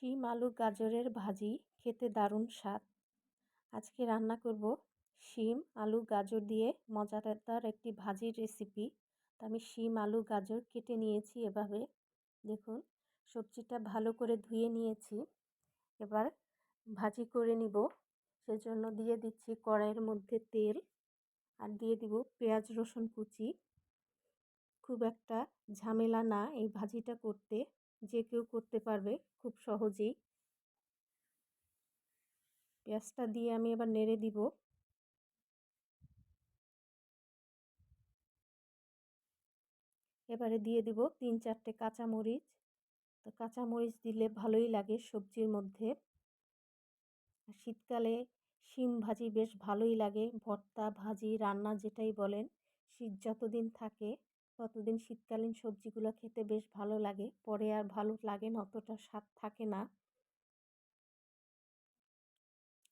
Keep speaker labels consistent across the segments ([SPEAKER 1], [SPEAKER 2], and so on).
[SPEAKER 1] শিম আলু গাজরের ভাজি খেতে দারুণ স্বাদ। আজকে রান্না করব শিম আলু গাজর দিয়ে মজাদার একটি ভাজির রেসিপি। তো আমি শিম আলু গাজর কেটে নিয়েছি এভাবে। দেখুন, সবজিটা ভালো করে ধুয়ে নিয়েছি। এবার ভাজি করে নিব। সেজন্য দিয়ে দিচ্ছি কড়াইয়ের মধ্যে তেল, আর দিয়ে দিব পেঁয়াজ রসুন কুচি। খুব একটা ঝামেলা না এই ভাজিটা করতে, যে কেউ করতে পারবে খুব সহজেই। পেঁয়াজটা দিয়ে আমি এবার নেড়ে দিব। এবারে দিয়ে দিব 3-4টে কাঁচামরিচ। তো কাঁচামরিচ দিলে ভালোই লাগে সবজির মধ্যে। শীতকালে শিম ভাজি বেশ ভালোই লাগে, ভর্তা ভাজি রান্না যেটাই বলেন। শীত যতদিন থাকে ততদিন শীতকালীন সবজিগুলো খেতে বেশ ভালো লাগে, পরে আর ভালো লাগে না, অতটা স্বাদ থাকে না।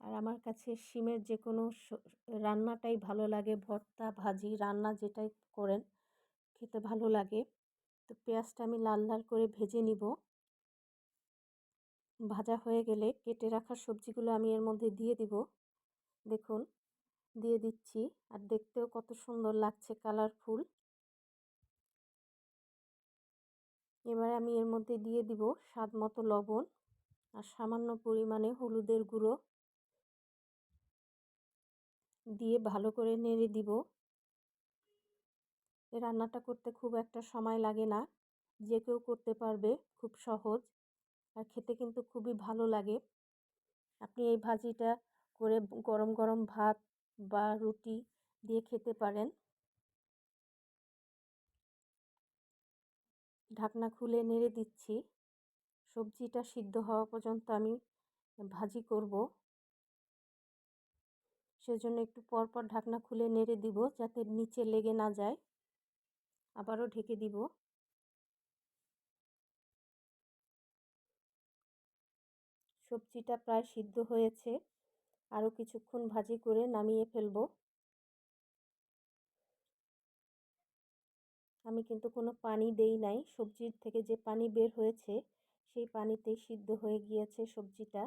[SPEAKER 1] আর আমার কাছে শিমের যে কোনো রান্নাটাই ভালো লাগে, ভর্তা ভাজি রান্না যেটাই করেন খেতে ভালো লাগে। তো পেঁয়াজটা আমি লাল লাল করে ভেজে নিব। ভাজা হয়ে গেলে কেটে রাখা সবজিগুলো আমি এর মধ্যে দিয়ে দিব। দেখুন, দিয়ে দিচ্ছি, আর দেখতেও কত সুন্দর লাগছে, কালারফুল। এবার আমি এর মধ্যে দিয়ে দিব স্বাদ মতো লবণ আর সামান্য পরিমাণে হলুদের গুঁড়ো দিয়ে ভালো করে নেড়ে দিব। এই রান্নাটা করতে খুব একটা সময় লাগে না, যে কেউ করতে পারবে, খুব সহজ, আর খেতে কিন্তু খুবই ভালো লাগে। আপনি এই ভাজিটা করে গরম গরম ভাত বা রুটি দিয়ে খেতে পারেন। ঢাকনা খুলে নেড়ে দিচ্ছি। সবজিটা সিদ্ধ হওয়া পর্যন্ত আমি ভাজি করব, সেজন্য একটু পর পর ঢাকনা খুলে নেড়ে দিব যাতে নিচে লেগে না যায়। আবারও ঢেকে দিব। সবজিটা প্রায় সিদ্ধ হয়েছে, আরও কিছুক্ষণ ভাজি করে নামিয়ে ফেলব। আমি কিন্তু কোনো পানি দেই নাই, সবজির থেকে যে পানি বের হয়েছে সেই পানিতেই সিদ্ধ হয়ে গিয়েছে সবজিটা।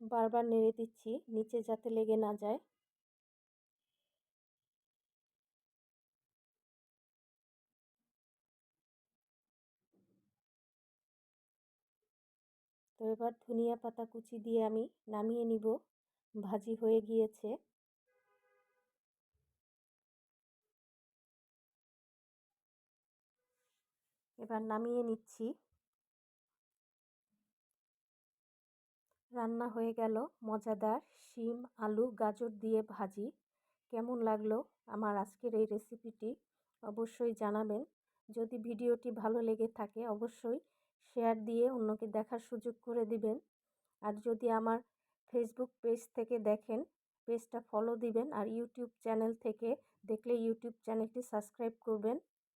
[SPEAKER 1] বারবার নেড়ে দিচ্ছি নিচে যাতে লেগে না যায়। তো এবার ধনিয়া পাতা কুচি দিয়ে আমি নামিয়ে নিব। ভাজি হয়ে গিয়েছে। এবার নামিয়ে নিচ্ছি। রান্না হয়ে গেল মজাদার শিম আলু গাজর দিয়ে ভাজি। কেমন লাগলো আমার আজকের এই রেসিপিটি অবশ্যই জানাবেন। যদি ভিডিওটি ভালো লেগে থাকে অবশ্যই শেয়ার দিয়ে অন্যকে দেখার সুযোগ করে দিবেন। আর যদি আমার ফেসবুক পেজ থেকে দেখেন, পেজটা ফলো দিবেন, আর ইউটিউব চ্যানেল থেকে দেখলে ইউটিউব চ্যানেলটি সাবস্ক্রাইব করবেন।